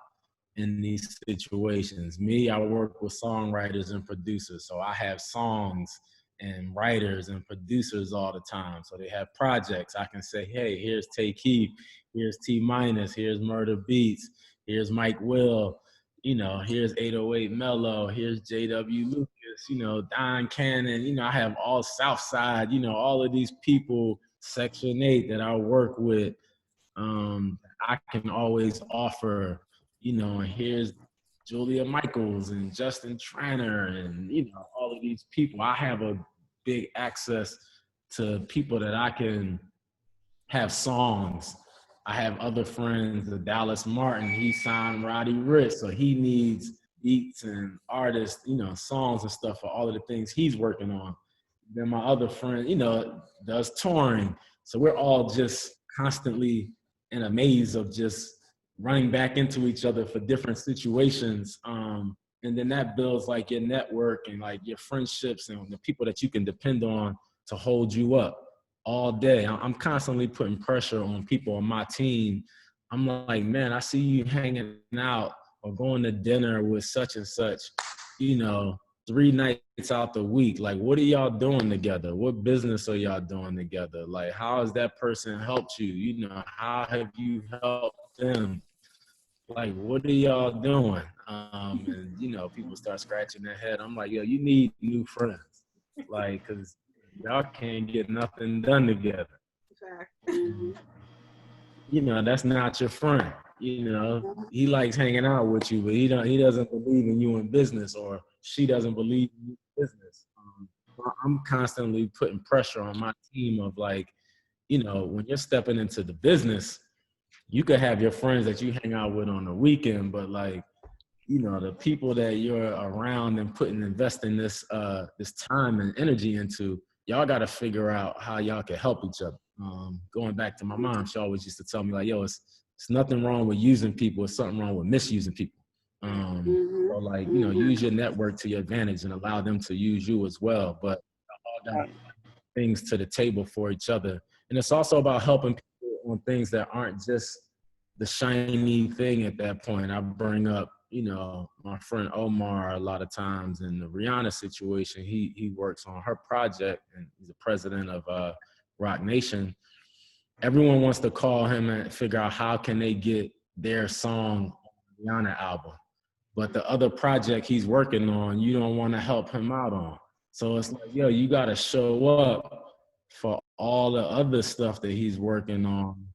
in these situations? Me, I work with songwriters and producers, so I have songs and writers and producers all the time. So they have projects. I can say, hey, here's Tay Keith, here's T Minus, here's Murder Beats, here's Mike Will, here's 808 Mello, here's JW Lucas, Don Cannon, I have all Southside, all of these people, Section 8 that I work with. I can always offer, and here's Julia Michaels and Justin Tranter and, all of these people. I have a big access to people that I can have songs. I have other friends, Dallas Martin, he signed Roddy Ricch, so he needs beats and artists, songs and stuff for all of the things he's working on. Then my other friend, does touring. So we're all just constantly in a maze of just running back into each other for different situations. And then that builds like your network and like your friendships and the people that you can depend on to hold you up. all day. I'm constantly putting pressure on people on my team. I'm like, man, I see you hanging out or going to dinner with such and such, 3 nights out the week. Like, what are y'all doing together? What business are y'all doing together? Like, how has that person helped you? How have you helped them? Like, what are y'all doing? And people start scratching their head. I'm like, yo, you need new friends. Like, cause y'all can't get nothing done together. That's not your friend. He likes hanging out with you, but he doesn't believe in you in business, or she doesn't believe in you in business. I'm constantly putting pressure on my team of like, when you're stepping into the business, you could have your friends that you hang out with on the weekend, but like, the people that you're around and investing this time and energy into, y'all got to figure out how y'all can help each other. Going back to my mom, she always used to tell me like, yo, it's nothing wrong with using people. It's something wrong with misusing people. So like, use your network to your advantage and allow them to use you as well. But all got things to the table for each other. And it's also about helping people on things that aren't just the shiny thing at that point. I bring up, my friend Omar a lot of times in the Rihanna situation. He works on her project and he's the president of Rock Nation. Everyone wants to call him and figure out how can they get their song on the Rihanna album. But the other project he's working on, you don't want to help him out on. So it's like, yo, you got to show up for all the other stuff that he's working on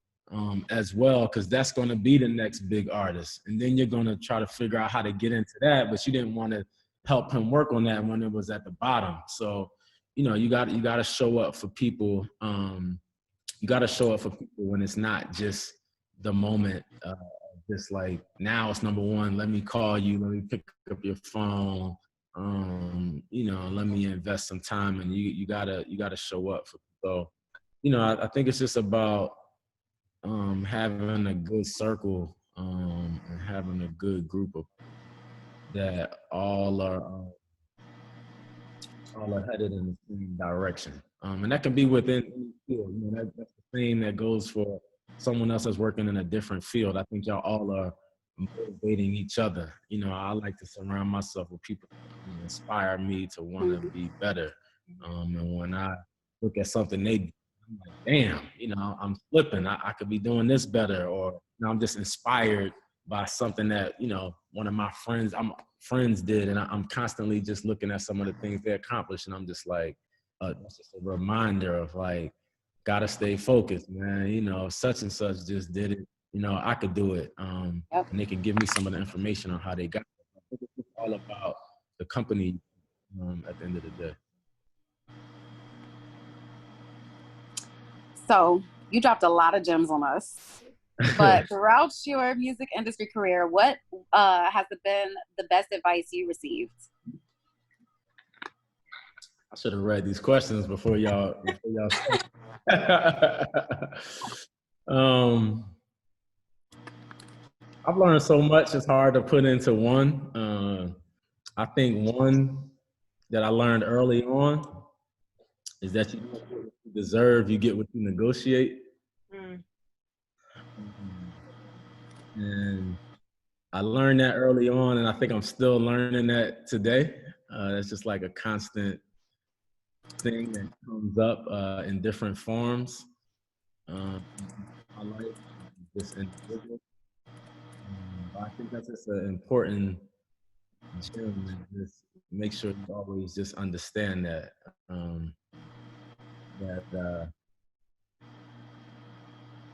as well, because that's going to be the next big artist. And then you're going to try to figure out how to get into that, but you didn't want to help him work on that when it was at the bottom. So, you got to show up for people. You got to show up for people when it's not just the moment, just like now it's number one. Let me call you. Let me pick up your phone. Let me invest some time, and you gotta show up for people. So, I think it's just about having a good circle and having a good group of that all are headed in the same direction. And that can be within any field. That's the same that goes for someone else that's working in a different field. I think y'all all are motivating each other. I like to surround myself with people who inspire me to want to be better. And when I look at something they do, I'm like, damn, I'm flipping. I could be doing this better. Or I'm just inspired by something that, one of my friends did. And I'm constantly just looking at some of the things they accomplished. And I'm just like, it's just a reminder of like, gotta stay focused, man. Such and such just did it. I could do it. And they can give me some of the information on how they got it. I think it's all about the company at the end of the day. So you dropped a lot of gems on us. But throughout your music industry career, what has been the best advice you received? I should have read these questions before y'all. I've learned so much. It's hard to put into one. I think one that I learned early on is that you don't get what you deserve, you get what you negotiate. And I learned that early on, and I think I'm still learning that today. That's just like a constant thing that comes up in different forms. My life, this individual. I think that's just an important gem. Just make sure you always just understand that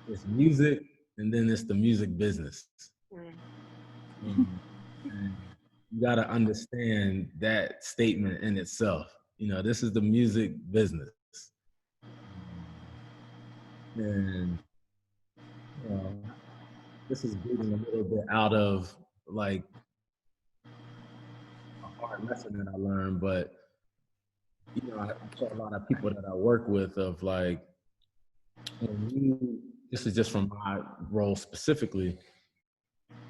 it's music, and then it's the music business. And you got to understand that statement in itself. This is the music business. And this is getting a little bit out of like a hard lesson that I learned, but I tell a lot of people that I work with of like, this is just from my role specifically.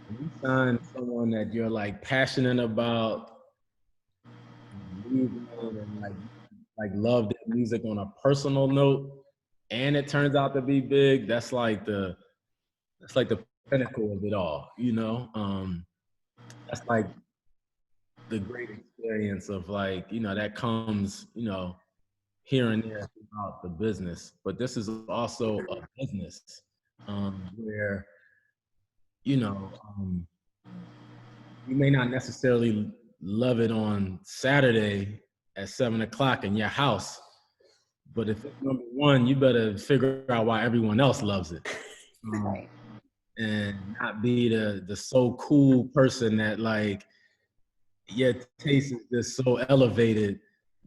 When you find someone that you're like passionate about, and like love their music on a personal note, and it turns out to be big, that's like the pinnacle of it all, you know? That's like the great experience of like, you know, that comes, you know, here and there throughout the business. But this is also a business where, you know, you may not necessarily love it on Saturday at 7 o'clock in your house, but if it's number one, you better figure out why everyone else loves it. Right. And not be the so cool person that like your taste is just so elevated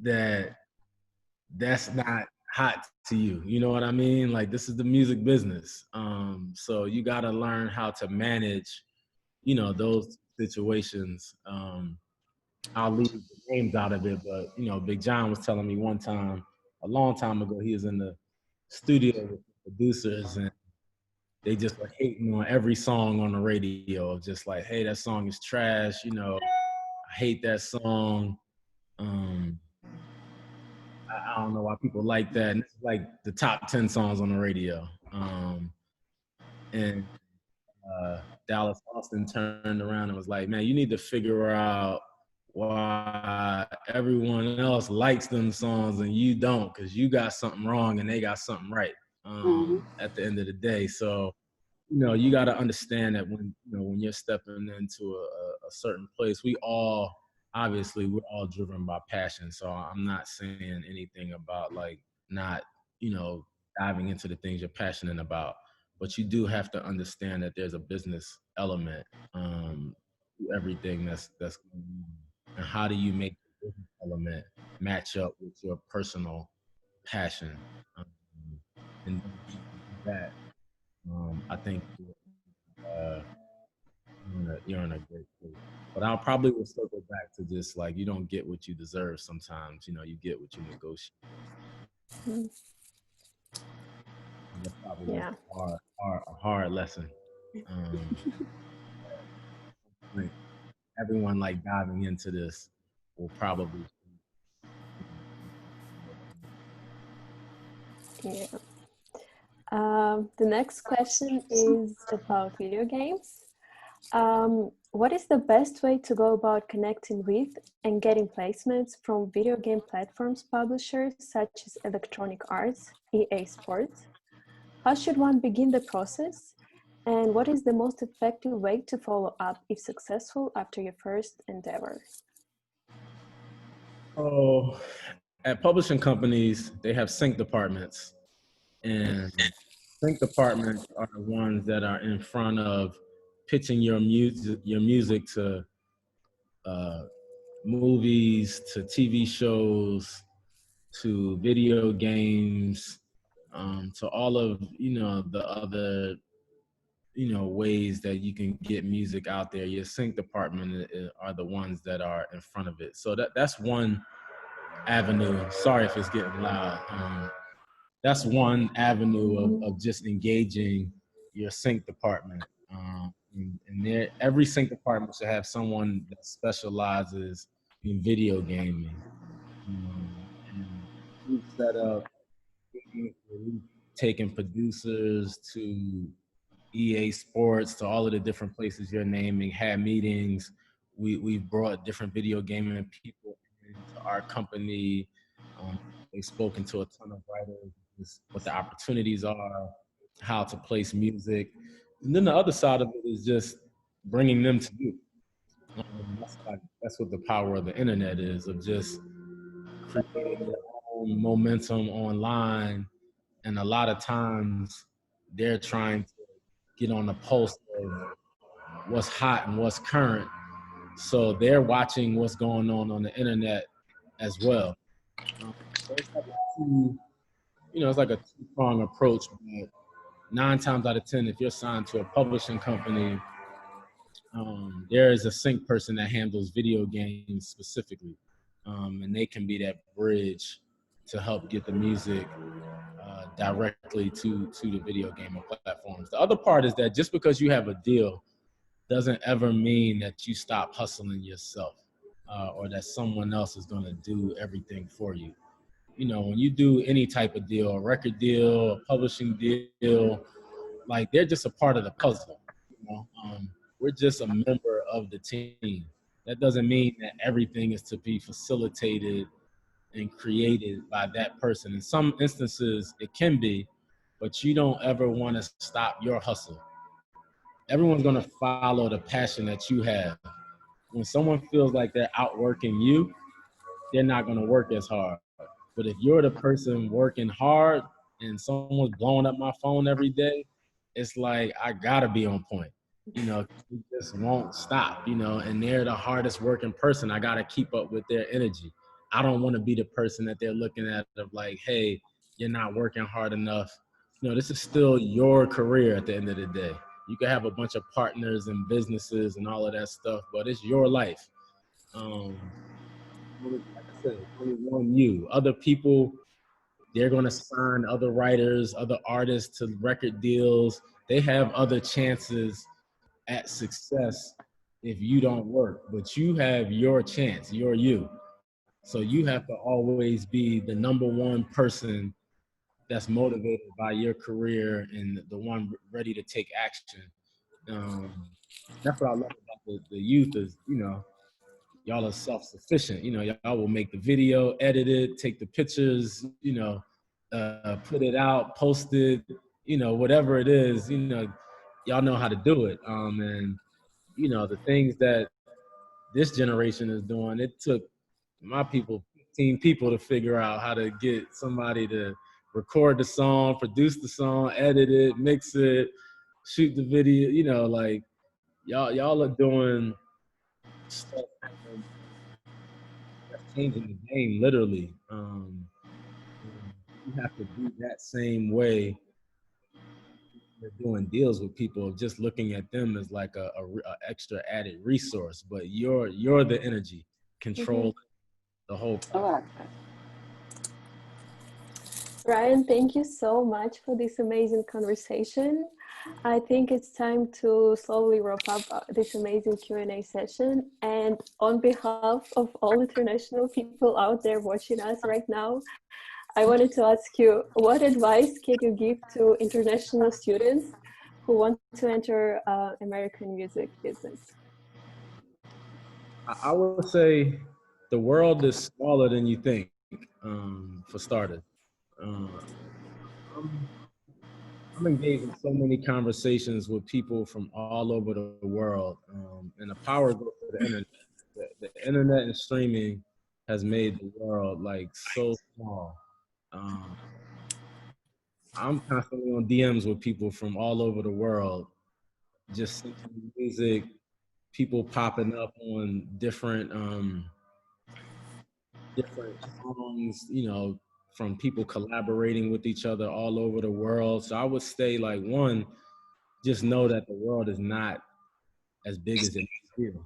that that's not hot to you. You know what I mean? Like this is the music business. So you got to learn how to manage, you know, those situations. I'll leave the names out of it, but you know, Big John was telling me one time, a long time ago, he was in the studio with the producers and they just were hating on every song on the radio. Just like, hey, that song is trash. You know, I hate that song. I don't know why people like that. And it's like the top 10 songs on the radio. And Dallas Austin turned around and was like, man, you need to figure out why everyone else likes them songs and you don't, because you got something wrong and they got something right at the end of the day. So, you know, you got to understand that when, you know, when you're stepping into a certain place, obviously we're all driven by passion. So I'm not saying anything about like not, you know, diving into the things you're passionate about, but you do have to understand that there's a business element to everything that's going on. And how do you make the business element match up with your personal passion? And that, I think you're in a great place. But I'll probably will circle back to just like you don't get what you deserve sometimes. You know, you get what you negotiate. Mm. That's probably Yeah. a hard lesson. Like everyone like diving into this will probably. Yeah. The next question is about video games. What is the best way to go about connecting with and getting placements from video game platforms publishers such as Electronic Arts, EA Sports? How should one begin the process? And what is the most effective way to follow up if successful after your first endeavor? Oh, at publishing companies, they have sync departments, and sync departments are the ones that are in front of pitching your music to movies, to TV shows, to video games, to all of, you know, the other, you know, ways that you can get music out there. Your sync department are the ones that are in front of it. So that's one avenue. Sorry if it's getting loud. That's one avenue of just engaging your sync department. And every sync department should have someone that specializes in video gaming. And we've set up, we've taken producers to EA Sports, to all of the different places you're naming, had meetings. We've brought different video gaming people into our company. They've spoken to a ton of writers, what the opportunities are, how to place music. And then the other side of it is just bringing them to you. That's what the power of the internet is, of just creating your own momentum online. And a lot of times they're trying to get on the pulse of what's hot and what's current. So they're watching what's going on the internet as well. So it's like it's like a two-prong approach. But 9 times out of 10, if you're signed to a publishing company, there is a sync person that handles video games specifically, and they can be that bridge to help get the music directly to the video gaming platforms. The other part is that just because you have a deal doesn't ever mean that you stop hustling yourself, or that someone else is going to do everything for you. you know, when you do any type of deal, a record deal, a publishing deal, like they're just a part of the puzzle. You know, we're just a member of the team. That doesn't mean that everything is to be facilitated and created by that person. In some instances, it can be, but you don't ever want to stop your hustle. Everyone's going to follow the passion that you have. When someone feels like they're outworking you, they're not going to work as hard. But if you're the person working hard and someone's blowing up my phone every day, it's like I gotta be on point. You know, you just won't stop, you know, and they're the hardest working person. I gotta keep up with their energy. I don't want to be the person that they're looking at of like, hey, you're not working hard enough. You know, this is still your career at the end of the day. You can have a bunch of partners and businesses and all of that stuff, but it's your life. Um, like I said, only one you. Other people, they're going to sign other writers, other artists to record deals. They have other chances at success if you don't work, but you have your chance. You're you. So you have to always be the number one person that's motivated by your career and the one ready to take action. Um, that's what I love about the youth is, you know, y'all are self-sufficient. You know, y'all will make the video, edit it, take the pictures, you know, put it out, post it, you know, whatever it is, you know, y'all know how to do it. And, you know, the things that this generation is doing, it took my people, 15 people to figure out how to get somebody to record the song, produce the song, edit it, mix it, shoot the video, you know, like y'all are doing stuff that's changing the game literally. You have to be that same way. You're doing deals with people, just looking at them as like a extra added resource, but you're the energy control the whole process. Ryan, thank you so much for this amazing conversation. I think it's time to slowly wrap up this amazing Q&A session. And on behalf of all international people out there watching us right now, I wanted to ask you, what advice can you give to international students who want to enter American music business? I would say the world is smaller than you think, for starters. I'm engaged in so many conversations with people from all over the world, and the power goes to the internet. The internet and streaming has made the world like so small. I'm constantly on DMs with people from all over the world, just sending music, people popping up on different songs, you know, from people collaborating with each other all over the world. So I would say, like, one, just know that the world is not as big as it feels.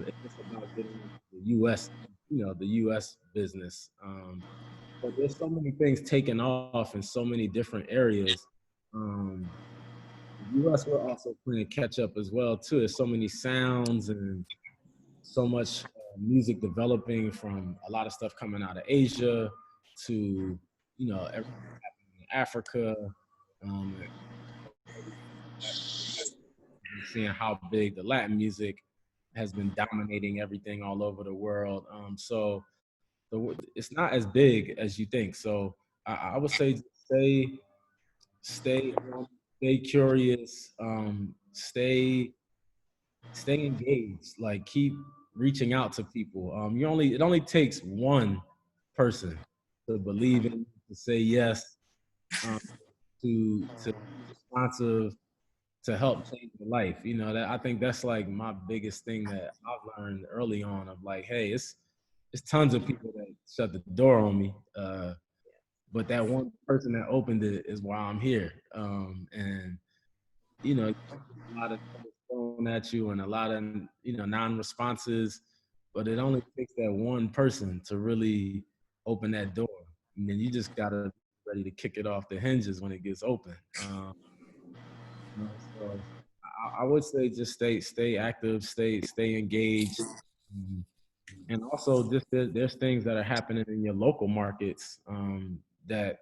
It's just about getting the U.S., you know, the U.S. business. But there's so many things taking off in so many different areas. The U.S. we're also playing catch up as well too. There's so many sounds and so much music developing, from a lot of stuff coming out of Asia to, you know, everything happening in Africa. Seeing how big the Latin music has been dominating everything all over the world. So it's not as big as you think. So I would say stay curious, stay engaged, like keep reaching out to people. It only takes one person to believe in, to say yes, to be responsive, to help change your life. You know, that I think that's like my biggest thing that I've learned early on, of like, hey, it's tons of people that shut the door on me. But that one person that opened it is why I'm here. And, you know, a lot of things thrown at you and a lot of, you know, non-responses, but it only takes that one person to really open that door. And then you just got to be ready to kick it off the hinges when it gets open. You know, so I would say just stay active, stay engaged. And also, just there's things that are happening in your local markets that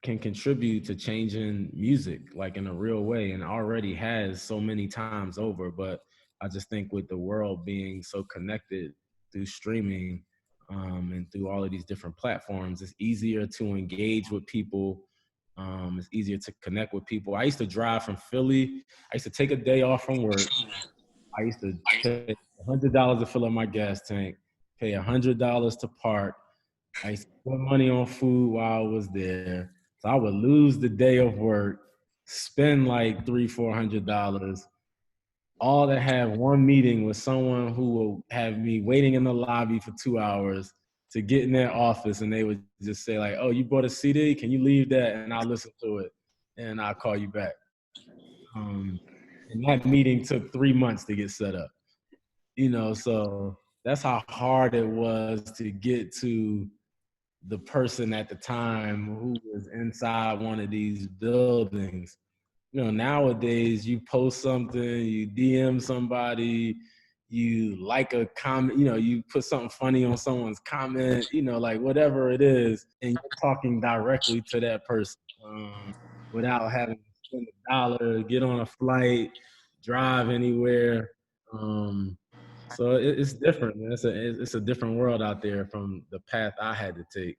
can contribute to changing music like in a real way, and already has so many times over. But I just think with the world being so connected through streaming and through all of these different platforms, it's easier to engage with people. It's easier to connect with people. I used to drive from Philly. I used to take a day off from work. I used to pay $100 to fill up my gas tank, pay $100 to park. I used to put money on food while I was there. So I would lose the day of work, spend like $300-400, all to have one meeting with someone who will have me waiting in the lobby for 2 hours to get in their office, and they would just say like, "Oh, you bought a CD? Can you leave that and I'll listen to it, and I'll call you back." And that meeting took 3 months to get set up. So that's how hard it was to get to the person at the time who was inside one of these buildings. Nowadays you post something, you DM somebody, you like a comment, you put something funny on someone's comment, like whatever it is, and you're talking directly to that person without having to spend $1, get on a flight, drive anywhere. So it's different, man. It's a different world out there from the path I had to take.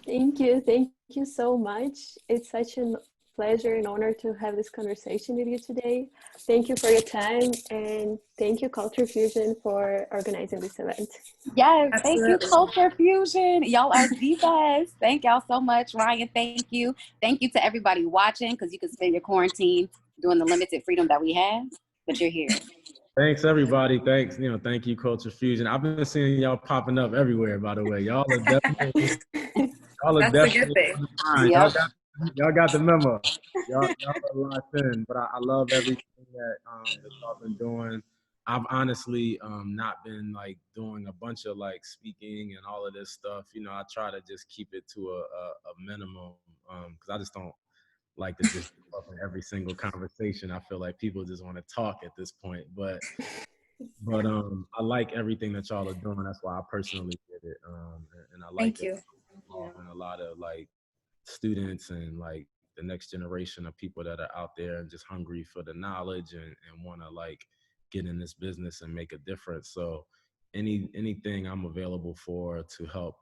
Thank you. Thank you so much. It's such a pleasure and honor to have this conversation with you today. Thank you for your time, and thank you, Culture Fusion, for organizing this event. Yes, thank you, Absolutely. Culture Fusion. Y'all are the best. Thank y'all so much. Ryan, thank you. Thank you to everybody watching, because you can spend your quarantine doing the limited freedom that we have, but you're here. Thanks, everybody. Thanks. Thank you, Culture Fusion. I've been seeing y'all popping up everywhere, by the way. Y'all are definitely That's a good thing. fine. Yep. Y'all got the memo. Y'all are locked in. But I love everything that y'all been doing. I've honestly not been like doing a bunch of like speaking and all of this stuff. I try to just keep it to a minimum because I just don't like to just up in every single conversation. I feel like people just want to talk at this point. But I like everything that y'all are doing. That's why I personally did it. And I like Thank that you. involving a lot of like students and like the next generation of people that are out there and just hungry for the knowledge and want to like get in this business and make a difference. So anything I'm available for to help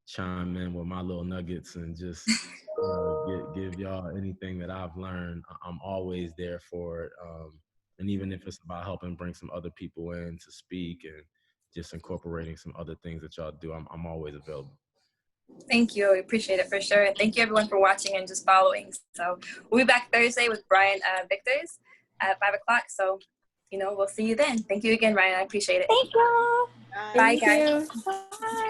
chime in with my little nuggets and just give y'all anything that I've learned. I'm always there for it. And even if it's about helping bring some other people in to speak and just incorporating some other things that y'all do, I'm always available. Thank you. We appreciate it for sure. And thank you everyone for watching and just following. So we'll be back Thursday with Brian Victors at 5 o'clock. So, we'll see you then. Thank you again, Ryan. I appreciate it. Thank you. Bye, Thank guys. you. Bye.